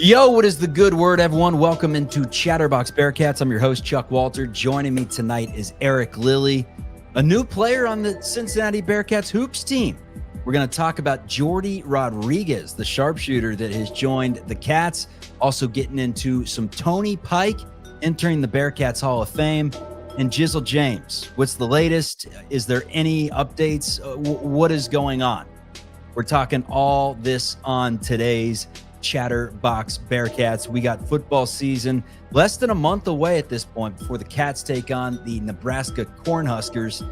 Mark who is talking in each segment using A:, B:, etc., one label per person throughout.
A: Yo, what is the good word, everyone? Welcome into Chatterbox Bearcats. I'm your host, Chuck Walter. Joining me tonight is Eric Lilly, a new player on the Cincinnati Bearcats hoops team. We're going to talk about Jordi Rodriguez, the sharpshooter that has joined the Cats. Also getting into some Tony Pike entering the Bearcats Hall of Fame, and Jizzle James. What's the latest? Is there any updates? What is going on? We're talking all this on today's Chatterbox Bearcats. We got football season less than a month away at this point before the Cats take on the Nebraska Cornhuskers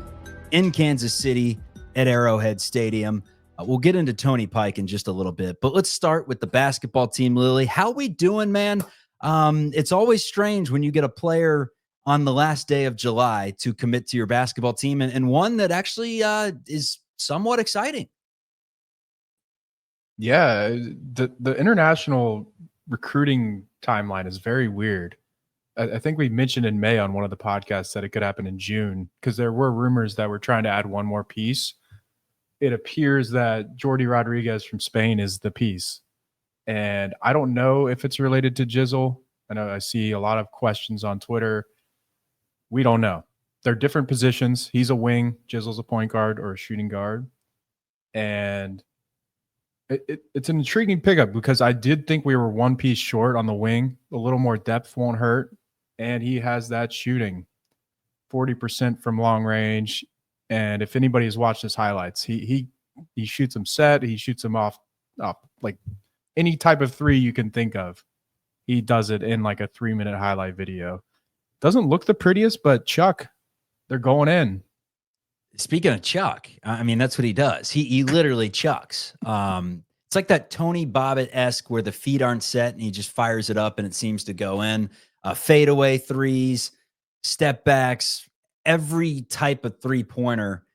A: in Kansas City at Arrowhead Stadium. We'll get into Tony Pike in just a little bit, but let's start with the basketball team. Lilly, how we doing, man? It's always strange when you get a player on the last day of July to commit to your basketball team, and one that actually is somewhat exciting.
B: Yeah, the international recruiting timeline is very weird. I think we mentioned in May on one of the podcasts that it could happen in June because there were rumors that we're trying to add one more piece. It appears that Jordi Rodriguez from Spain is the piece. And I don't know if it's related to Jizzle. I know I see a lot of questions on Twitter. We don't know. They're different positions. He's a wing, Jizzle's a point guard or a shooting guard. And it's an intriguing pickup because I did think we were one piece short on the wing. A little more depth won't hurt. And he has that shooting, 40% from long range. And if anybody has watched his highlights, he shoots them set. He shoots them off like any type of three you can think of. He does it in like a 3-minute highlight video. Doesn't look the prettiest, but Chuck, they're going in.
A: Speaking of Chuck, I mean, that's what he does. He literally chucks. It's like that Tony Bobbitt-esque where the feet aren't set and he just fires it up and it seems to go in. Fadeaway threes, step backs, every type of three-pointer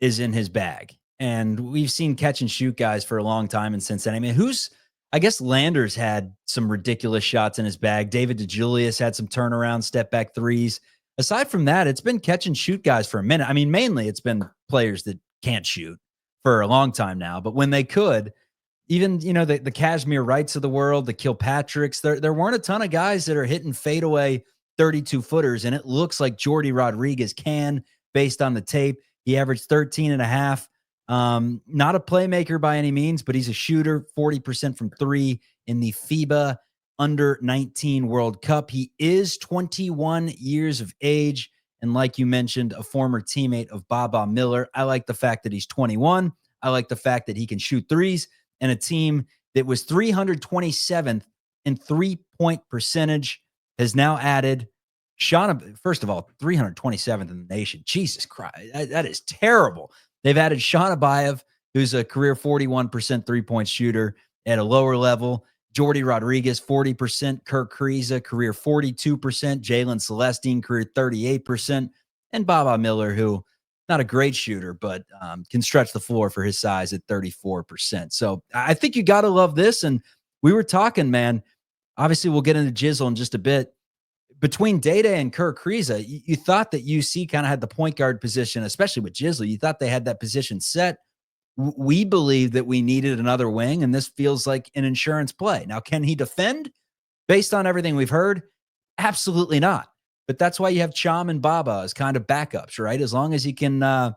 A: is in his bag. And we've seen catch and shoot guys for a long time in Cincinnati. I mean, I guess Landers had some ridiculous shots in his bag. David DeJulius had some turnaround step back threes. Aside from that, it's been catch and shoot guys for a minute. I mean, mainly it's been players that can't shoot for a long time now. But when they could, even, the Kashmir Wrights of the world, the Kilpatricks, there weren't a ton of guys that are hitting fadeaway 32-footers. And it looks like Jordi Rodriguez can, based on the tape. He averaged 13 and a half. Not a playmaker by any means, but he's a shooter, 40% from three in the FIBA Under 19 World Cup. He is 21 years of age. And like you mentioned, a former teammate of Baba Miller. I like the fact that he's 21. I like the fact that he can shoot threes, and a team that was 327th in three-point percentage has now added first of all, 327th in the nation. Jesus Christ. That is terrible. They've added Sean Abayev, who's a career 41% three-point shooter at a lower level. Jordi Rodriguez, 40%. Kirk Kriisa, career 42%. Jalen Celestine, career 38%. And Baba Miller, who not a great shooter, but can stretch the floor for his size at 34%. So I think you got to love this. And we were talking, man, obviously we'll get into Jizzle in just a bit. Between Day-Day and Kirk Kriisa, you thought that UC kind of had the point guard position, especially with Jizzle. You thought they had that position set. We believe that we needed another wing, and this feels like an insurance play. Now, can he defend based on everything we've heard? Absolutely not. But that's why you have Cham and Baba as kind of backups, right? As long as he can not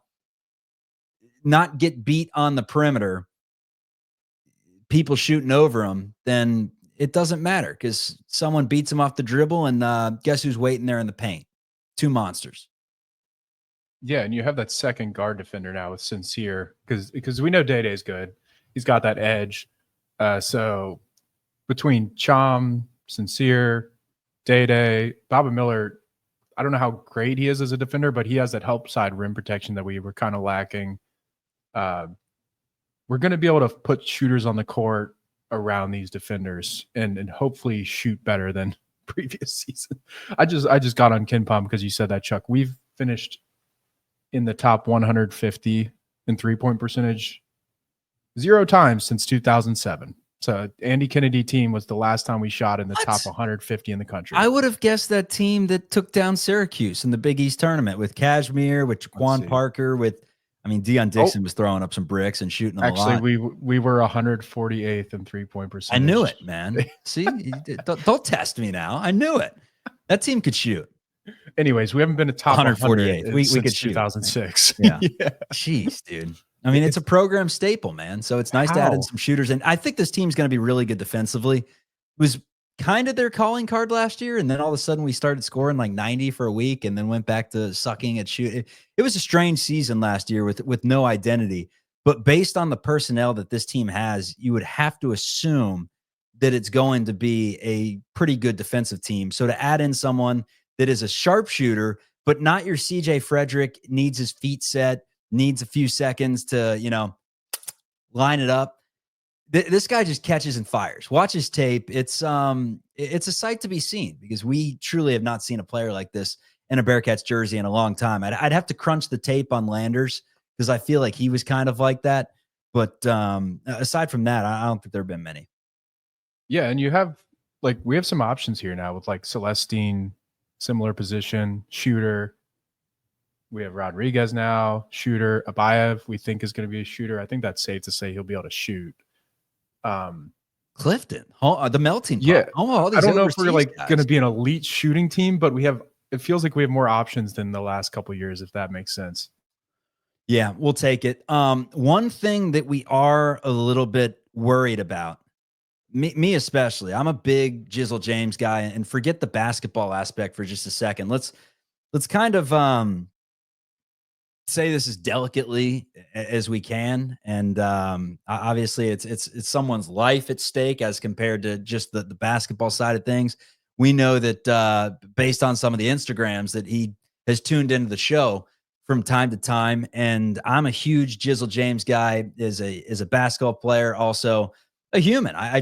A: get beat on the perimeter, people shooting over him, then it doesn't matter because someone beats him off the dribble, and guess who's waiting there in the paint? Two monsters.
B: Yeah, and you have that second guard defender now with Sincere because we know Day-Day is good. He's got that edge. So between Cham, Sincere, Day-Day, Baba Miller, I don't know how great he is as a defender, but he has that help side rim protection that we were kind of lacking. We're going to be able to put shooters on the court around these defenders and hopefully shoot better than previous season. I just got on Ken Palm because you said that, Chuck. We've finished in the top 150 in three-point percentage 0 times since 2007. So Andy Kennedy team was the last time we shot in the top 150 in the country.
A: I would have guessed that team that took down Syracuse in the Big East tournament with Kashmir, with Jaquan Parker, with I mean, Deion Dixon was throwing up some bricks and shooting them a lot.
B: Actually, we were 148th in 3-point percentage.
A: I knew it, man. See, don't test me now. I knew it. That team could shoot.
B: Anyways, we haven't been a top 148.
A: We
B: since
A: could shoot.
B: 2006.
A: Yeah. Jeez, dude. I mean, it's a program staple, man. So it's nice to add in some shooters. And I think this team's going to be really good defensively. It was kind of their calling card last year. And then all of a sudden we started scoring like 90 for a week and then went back to sucking at shooting. It was a strange season last year with no identity. But based on the personnel that this team has, you would have to assume that it's going to be a pretty good defensive team. So to add in someone that is a sharpshooter, but not your CJ Frederick, needs his feet set, needs a few seconds to, line it up. This guy just catches and fires. Watch his tape. It's a sight to be seen because we truly have not seen a player like this in a Bearcats jersey in a long time. I'd have to crunch the tape on Landers because I feel like he was kind of like that. But aside from that, I don't think there have been many.
B: Yeah, and we have some options here now with like Celestine, similar position, shooter. We have Rodriguez now, shooter. Abayev, we think is going to be a shooter. I think that's safe to say he'll be able to shoot.
A: Clifton, the melting pot.
B: Yeah,
A: all these
B: I don't know if we're like
A: guys.
B: going to be an elite shooting team, but it feels like we have more options than the last couple of years, if that makes sense.
A: Yeah, we'll take it. One thing that we are a little bit worried about, me especially, I'm a big Jizzle James guy, and forget the basketball aspect for just a second. Let's kind of say this as delicately as we can. And obviously it's someone's life at stake as compared to just the basketball side of things. We know that based on some of the Instagrams that he has tuned into the show from time to time. And I'm a huge Jizzle James guy, is a basketball player, also a human. I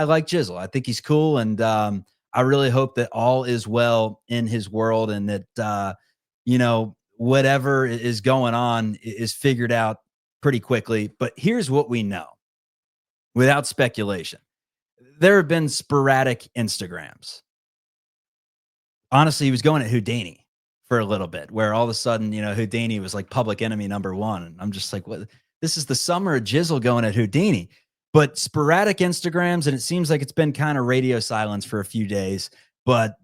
A: like Jizzle. I think he's cool. And I really hope that all is well in his world and that, whatever is going on is figured out pretty quickly. But here's what we know without speculation. There have been sporadic Instagrams. Honestly, he was going at Houdini for a little bit, where all of a sudden, Houdini was like public enemy number one. And I'm just like, what? This is the summer of Jizzle going at Houdini. But sporadic Instagrams, and it seems like it's been kind of radio silence for a few days. But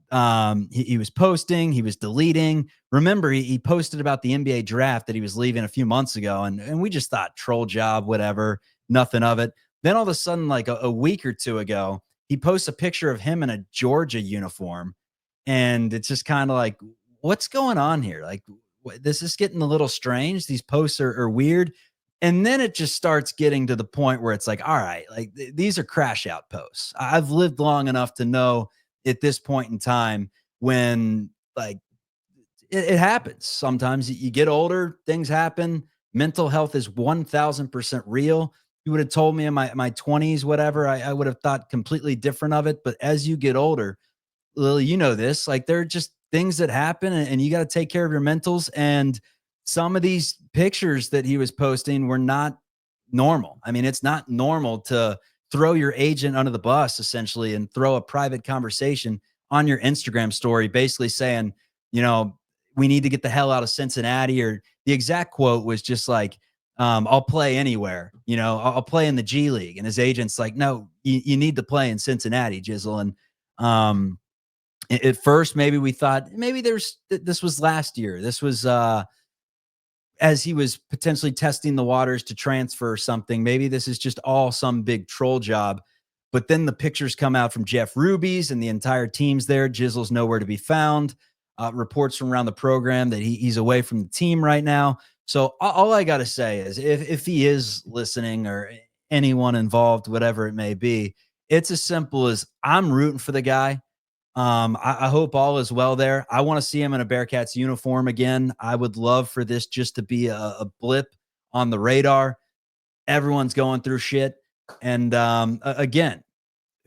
A: he was posting, he was deleting. Remember, he posted about the NBA draft that he was leaving a few months ago, and we just thought troll job, whatever, nothing of it. Then all of a sudden, like a week or two ago, he posts a picture of him in a Georgia uniform, and it's just kind of like, what's going on here? Like, this is getting a little strange. These posts are weird. And then it just starts getting to the point where it's like, all right, like these are crash out posts. I've lived long enough to know at this point in time when like it happens. Sometimes you get older, things happen. Mental health is 1000% real. You would have told me in my 20s, whatever, I would have thought completely different of it. But as you get older, Lily, you know this, like there are just things that happen and you got to take care of your mentals. And some of these pictures that he was posting were not normal. I mean, it's not normal to throw your agent under the bus essentially and throw a private conversation on your Instagram story, basically saying, we need to get the hell out of Cincinnati. Or the exact quote was just like, I'll play anywhere, I'll play in the G League. And his agent's like, no, you need to play in Cincinnati, Jizzle. And at first, maybe we thought maybe this was last year. This was as he was potentially testing the waters to transfer or something. Maybe this is just all some big troll job. But then the pictures come out from Jeff Ruby's and the entire team's there. Jizzle's nowhere to be found. Reports from around the program that he's away from the team right now. So all I got to say is if he is listening or anyone involved, whatever it may be, it's as simple as I'm rooting for the guy. I hope all is well there. I want to see him in a Bearcats uniform again. I would love for this just to be a blip on the radar. Everyone's going through shit. And again,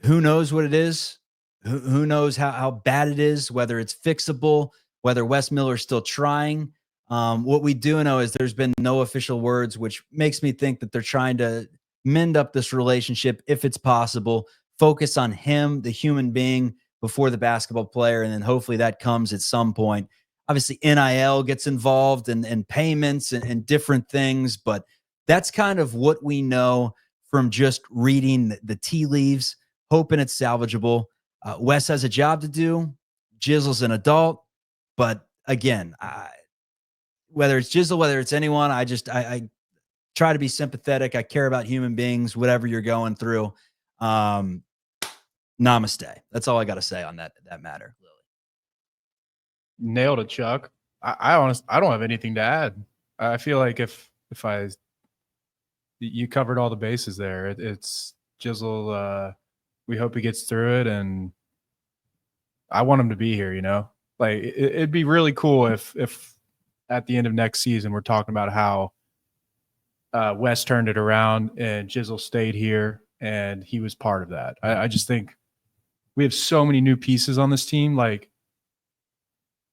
A: who knows what it is? Who knows how bad it is, whether it's fixable, whether Wes Miller's still trying. What we do know is there's been no official words, which makes me think that they're trying to mend up this relationship if it's possible. Focus on him, the human being, before the basketball player, and then hopefully that comes at some point. Obviously, NIL gets involved and payments and different things, but that's kind of what we know from just reading the tea leaves, hoping it's salvageable. Wes has a job to do. Jizzle's an adult, but again, whether it's Jizzle, whether it's anyone, I try to be sympathetic. I care about human beings, whatever you're going through. Namaste. That's all I got to say on that matter. Lily.
B: Nailed it, Chuck. I don't have anything to add. I feel like if you covered all the bases there. It's Jizzle. We hope he gets through it, and I want him to be here. Like it'd be really cool if at the end of next season we're talking about how West turned it around and Jizzle stayed here and he was part of that. I just think we have so many new pieces on this team. Like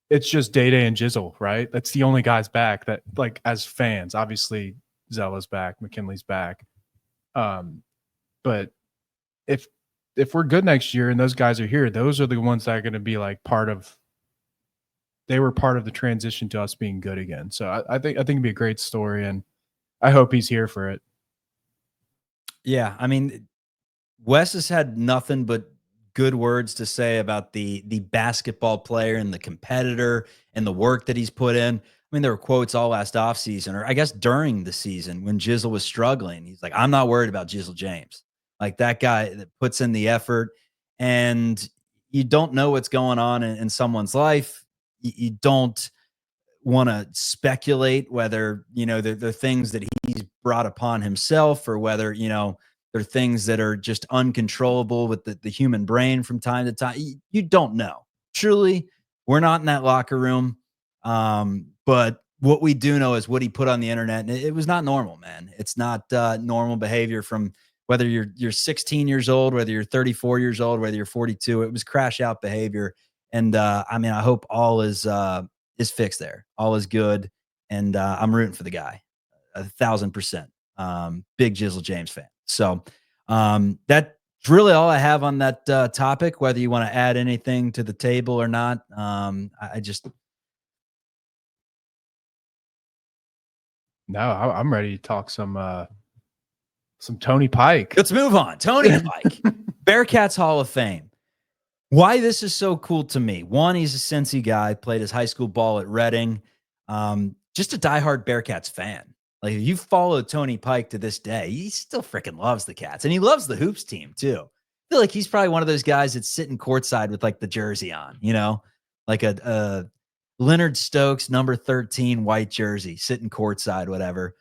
B: it's just Day-Day and Jizzle, right? That's the only guys back that, like, as fans, obviously Zella's back, McKinley's back. But if we're good next year and those guys are here, those are the ones that are going to be like they were part of the transition to us being good again. So I think it'd be a great story, and I hope he's here for it.
A: Yeah, I mean, Wes has had nothing but good words to say about the basketball player and the competitor and the work that he's put in. I mean, there were quotes all last offseason, or I guess during the season when Jizzle was struggling. He's like, I'm not worried about Jizzle James. Like that guy that puts in the effort, and you don't know what's going on in someone's life. You don't want to speculate whether, they're things that he's brought upon himself or whether, they're things that are just uncontrollable with the human brain from time to time. You don't know. Truly, we're not in that locker room. But what we do know is what he put on the internet, and it was not normal, man. It's not normal behavior from whether you're 16 years old, whether you're 34 years old, whether you're 42. It was crash out behavior. And I mean, I hope all is fixed there. All is good. And I'm rooting for the guy 1,000%. Big Jizzle James fan. So that's really all I have on that topic, whether you want to add anything to the table or not.
B: No, I'm ready to talk some Tony Pike.
A: Let's move on. Tony Pike, Bearcats Hall of Fame. Why this is so cool to me. One, he's a Cincy guy, played his high school ball at Reading. Just a diehard Bearcats fan. Like, if you follow Tony Pike to this day, he still freaking loves the Cats. And he loves the Hoops team, too. I feel like he's probably one of those guys that's sitting courtside with, like, the jersey on, like a Leonard Stokes, number 13, white jersey, sitting courtside, whatever.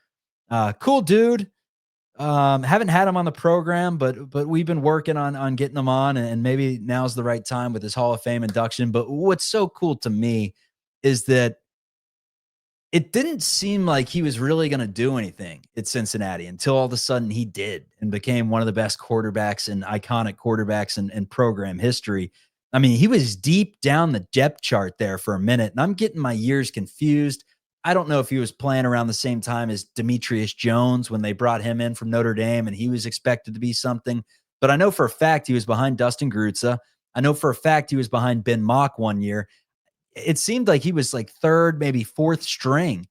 A: Cool dude. Haven't had him on the program, but we've been working on getting him on, and maybe now's the right time with his Hall of Fame induction. But what's so cool to me is that it didn't seem like he was really going to do anything at Cincinnati until all of a sudden he did and became one of the best quarterbacks and iconic quarterbacks in program history. I mean, he was deep down the depth chart there for a minute, and I'm getting my years confused. I don't know if he was playing around the same time as Demetrius Jones when they brought him in from Notre Dame and he was expected to be something. But I know for a fact he was behind Dustin Grutza. I know for a fact he was behind Ben Mock one year. It seemed like he was like third, maybe fourth string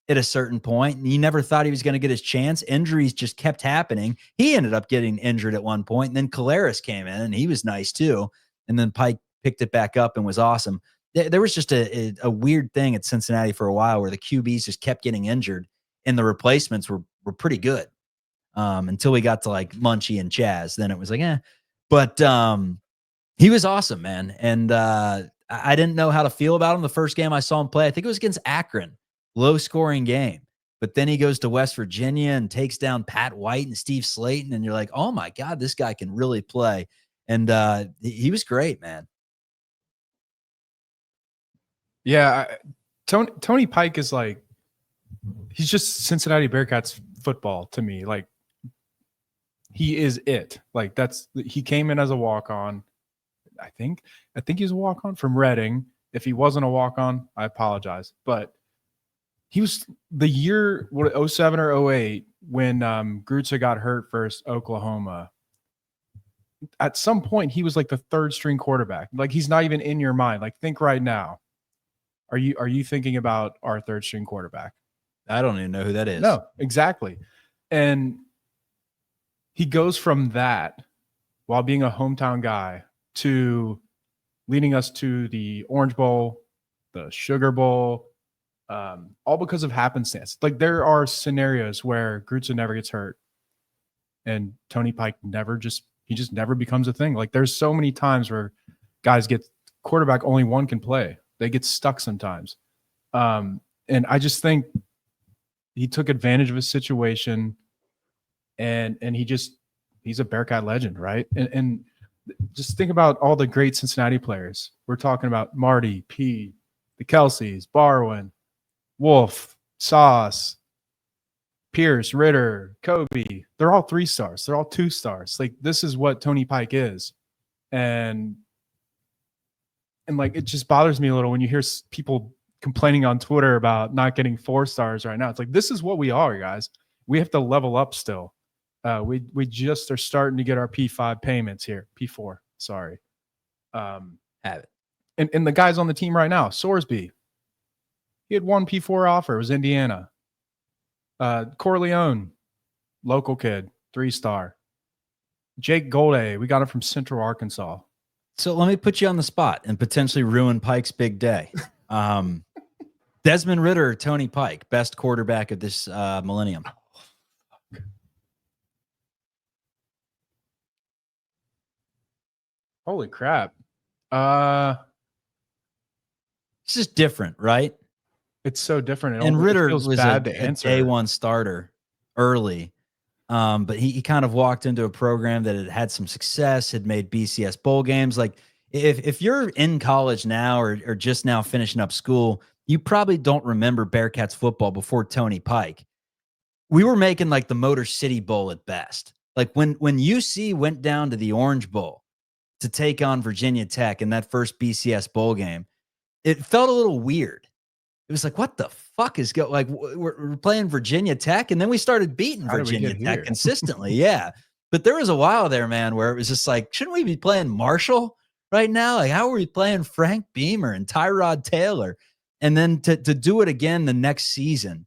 A: at a certain point, and you never thought he was going to get his chance. Injuries just kept happening. He ended up getting injured at one point, and then Collaris came in, and he was nice too. And then Pike picked it back up and was awesome. There was just a weird thing at Cincinnati for a while where the QBs just kept getting injured, and the replacements were pretty good until we got to like Munchie and Chaz. Then it was like, eh. But he was awesome, man. And I didn't know how to feel about him the first game I saw him play. I think it was against Akron, low-scoring game. But then he goes to West Virginia and takes down Pat White and Steve Slayton, and you're like, oh, my God, this guy can really play. And he was great, man.
B: Yeah, Tony Pike is like, he's just Cincinnati Bearcats football to me. Like, he is it. Like, he came in as a walk-on. I think he's a walk-on from Reading. If he wasn't a walk-on, I apologize. But he was the year, 07 or 08, when Grutza got hurt versus Oklahoma. At some point, he was like the third string quarterback. Like, he's not even in your mind. Like, think right now. Are you thinking about our third string quarterback?
A: I don't even know who that is.
B: No, exactly. And he goes from that while being a hometown guy to leading us to the Orange Bowl, the Sugar Bowl, all because of happenstance. Like there are scenarios where Grutza never gets hurt and Tony Pike just never becomes a thing. Like there's so many times where guys get quarterback only one can play. They get stuck sometimes. And I just think he took advantage of his situation and he's a Bearcat legend, right? And just think about all the great Cincinnati players. We're talking about Marty, P, the Kelseys, Barwin, Wolf, Sauce, Pierce, Ritter, Kobe. They're all 3 stars. They're all 2 stars. Like this is what Tony Pike is. And like it just bothers me a little when you hear people complaining on Twitter about not getting 4 stars right now. It's like this is what we are, guys. We have to level up still. We just are starting to get our P5 payments here. P4, sorry.
A: Have it.
B: And the guys on the team right now, Sorsby, he had 1 P4 offer. It was Indiana. Corleone, local kid, 3-star. Jake Golday, we got him from Central Arkansas.
A: So let me put you on the spot and potentially ruin Pike's big day. Desmond Ritter, Tony Pike, best quarterback of this millennium.
B: Holy crap.
A: It's just different, right?
B: It's so different.
A: And Ritter was a
B: answer.
A: day one starter early. But he kind of walked into a program that had some success, had made BCS bowl games. Like if you're in college now or just now finishing up school, you probably don't remember Bearcats football before Tony Pike. We were making like the Motor City Bowl at best. Like when UC went down to the Orange Bowl to take on Virginia Tech in that first BCS bowl game, it felt a little weird. It was like, what the fuck is going? Like we're playing Virginia Tech, and then we started beating Virginia Tech consistently. Yeah, but there was a while there, man, where it was just like, shouldn't we be playing Marshall right now? Like, how are we playing Frank Beamer and Tyrod Taylor? And then to do it again the next season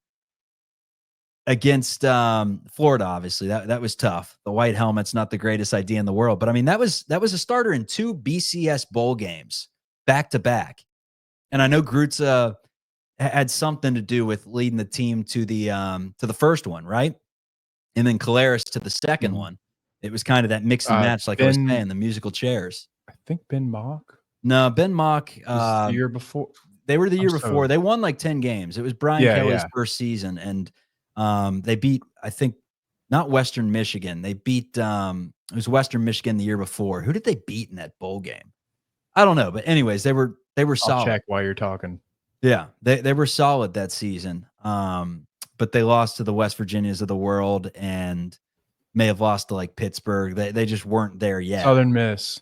A: against Florida, obviously that was tough. The white helmet's not the greatest idea in the world, but I mean that was a starter in 2 BCS bowl games back to back, and I know Grutza had something to do with leading the team to the first one, right? And then Caleres to the second one. It was kind of that mix and match, like I was saying, the musical chairs.
B: I think Ben Mock.
A: No, Ben Mock.
B: The year before.
A: They were the year before. They won like 10 games. It was Brian Kelly's first season, and they beat, I think, not Western Michigan. They beat it was Western Michigan the year before. Who did they beat in that bowl game? I don't know, but anyways, they were solid.
B: I'll check while you're talking.
A: Yeah, they were solid that season, but they lost to the West Virginias of the world and may have lost to like Pittsburgh. They just weren't there yet.
B: Southern Miss.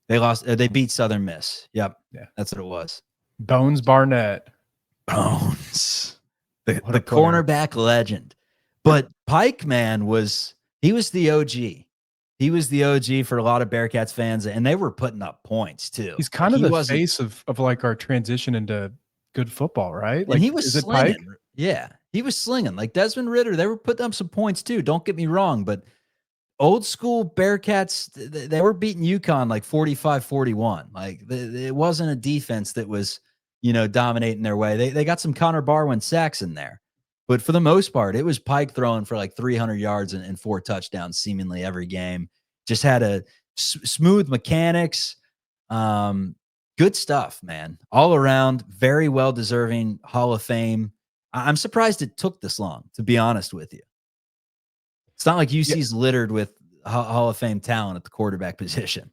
A: They lost. They beat Southern Miss. Yep.
B: Yeah,
A: that's what it was.
B: Bones Barnett.
A: Bones, the cornerback legend. But Pike, man, he was the OG. He was the OG for a lot of Bearcats fans, and they were putting up points too.
B: He's kind of the face of like our transition into good football, right? Like,
A: and he was slinging. Yeah, he was slinging. Like Desmond Ritter, they were putting up some points too. Don't get me wrong, but old school Bearcats, they were beating UConn like 45-41. Like it wasn't a defense that was, dominating their way. They got some Connor Barwin sacks in there, but for the most part, it was Pike throwing for like 300 yards and 4 touchdowns seemingly every game. Just had a smooth mechanics. Good stuff, man. All around, very well deserving Hall of Fame. I'm surprised it took this long, to be honest with you. It's not like UC's littered with Hall of Fame talent at the quarterback position.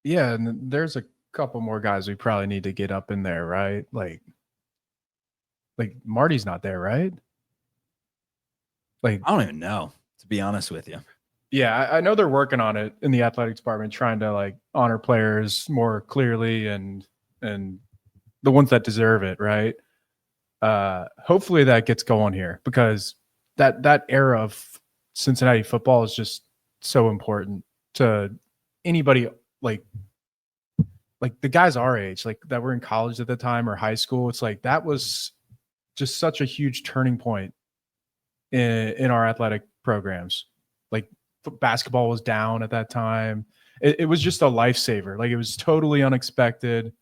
B: Yeah, and there's a couple more guys we probably need to get up in there, right? Like Marty's not there, right? Like
A: I don't even know, to be honest with you.
B: Yeah, I know they're working on it in the athletics department, trying to like honor players more clearly and the ones that deserve it, right? Hopefully that gets going here because that era of Cincinnati football is just so important to anybody like like the guys our age, like that were in college at the time or high school, it's like that was just such a huge turning point in our athletic programs. Like basketball was down at that time. It was just a lifesaver. Like it was totally unexpected.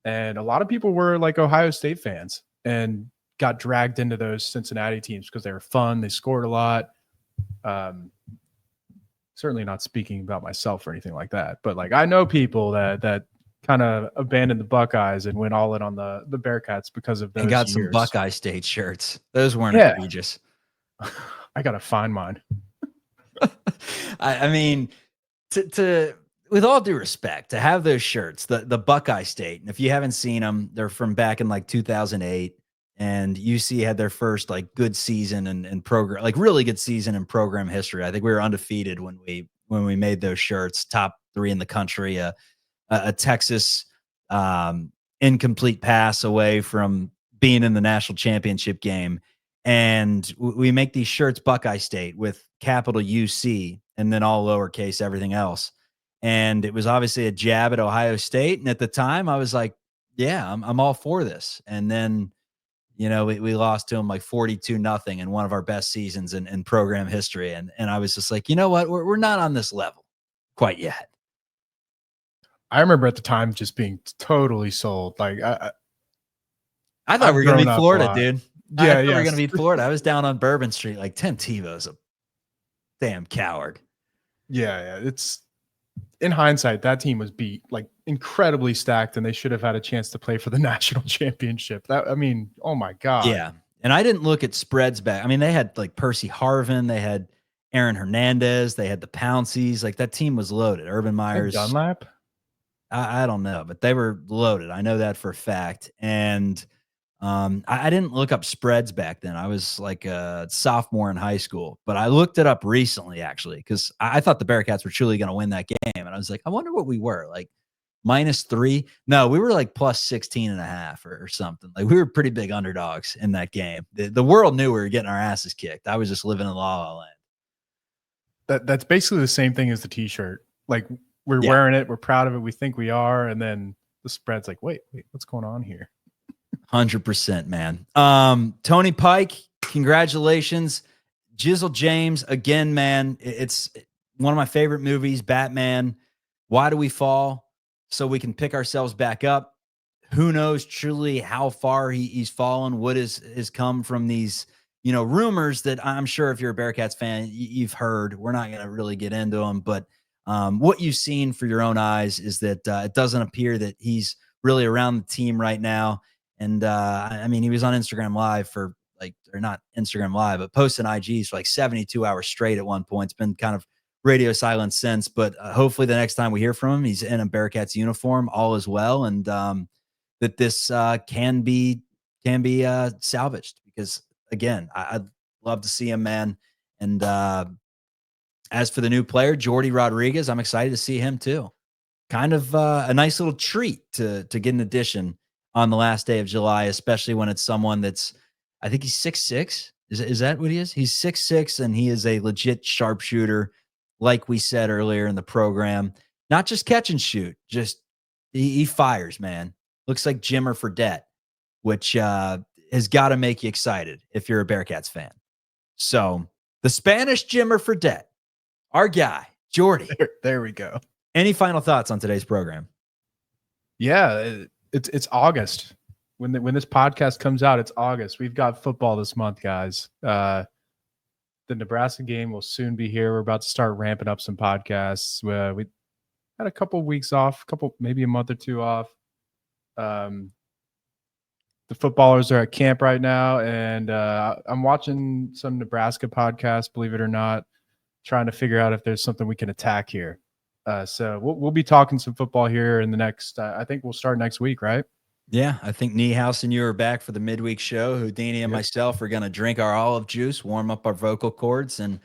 B: And a lot of people were like Ohio State fans and got dragged into those Cincinnati teams because they were fun. They scored a lot. Certainly not speaking about myself or anything like that, but like I know people that kind of abandoned the Buckeyes and went all in on the Bearcats because of those
A: And got
B: years.
A: some Buckeye State shirts. Those weren't egregious.
B: I gotta find mine.
A: I mean, to with all due respect, to have those shirts, the Buckeye State, and if you haven't seen them, they're from back in like 2008, and UC had their first like good season and program, like really good season in program history. I think we were undefeated when we made those shirts, top 3 in the country. A Texas incomplete pass away from being in the national championship game. And we make these shirts Buckeye State with capital UC and then all lowercase everything else. And it was obviously a jab at Ohio State. And at the time I was like, yeah, I'm all for this. And then, we lost to them like 42-0 in one of our best seasons in program history. And I was just like, you know what? We're not on this level quite yet.
B: I remember at the time just being totally sold. Like I
A: thought we were going to beat Florida, dude.
B: Yeah,
A: we were going to beat Florida. I was down on Bourbon Street. Like Tim Tebow's a damn coward.
B: Yeah. It's in hindsight, that team was beat like incredibly stacked, and they should have had a chance to play for the national championship. Oh my God.
A: Yeah. And I didn't look at spreads back. I mean, they had like Percy Harvin, they had Aaron Hernandez, they had the Pounceys. Like that team was loaded. Urban Meyers.
B: Dunlap.
A: I don't know, but they were loaded. I know that for a fact. And I didn't look up spreads back then. I was like a sophomore in high school, but I looked it up recently actually because I thought the Bearcats were truly going to win that game. And I was like, I wonder what we were, like -3. No, we were like plus 16.5 or something. Like we were pretty big underdogs in that game. The world knew we were getting our asses kicked. I was just living in La La Land.
B: That's basically the same thing as the t-shirt. Like we're wearing it. We're proud of it. We think we are. And then the spread's like, wait, what's going on here?
A: 100%, man. Tony Pike, congratulations. Jizzle James, again, man. It's one of my favorite movies, Batman. Why do we fall? So we can pick ourselves back up. Who knows truly how far he's fallen? What has come from these, rumors that I'm sure if you're a Bearcats fan, you've heard. We're not going to really get into them, but what you've seen for your own eyes is that it doesn't appear that he's really around the team right now. And I mean, he was on Instagram Live for or not Instagram Live, but posting IGs for like 72 hours straight at one point. It's been kind of radio silence since, but hopefully the next time we hear from him, he's in a Bearcats uniform, all is well. And that this can be salvaged because again, I'd love to see him, man. And as for the new player, Jordi Rodriguez, I'm excited to see him too. Kind of a nice little treat to get an addition on the last day of July, especially when it's someone that's, I think he's 6'6". Is that what he is? He's 6'6", and he is a legit sharpshooter, like we said earlier in the program. Not just catch and shoot, just he fires, man. Looks like Jimmer Fredette, which has got to make you excited if you're a Bearcats fan. So the Spanish Jimmer Fredette, our guy, Jordi.
B: There we go.
A: Any final thoughts on today's program?
B: Yeah, it's August. When this podcast comes out, it's August. We've got football this month, guys. The Nebraska game will soon be here. We're about to start ramping up some podcasts. We had a couple weeks off, maybe a month or two off. The footballers are at camp right now, and I'm watching some Nebraska podcasts, believe it or not, trying to figure out if there's something we can attack here. So we'll be talking some football here in the next, I think we'll start next week, right?
A: Yeah, I think Niehaus and you are back for the midweek show. Houdini and myself are going to drink our olive juice, warm up our vocal cords, and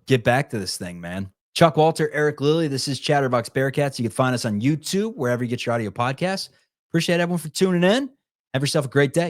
A: get back to this thing, man. Chuck, Walter, Eric Lilly, this is Chatterbox Bearcats. You can find us on YouTube, wherever you get your audio podcasts. Appreciate everyone for tuning in. Have yourself a great day.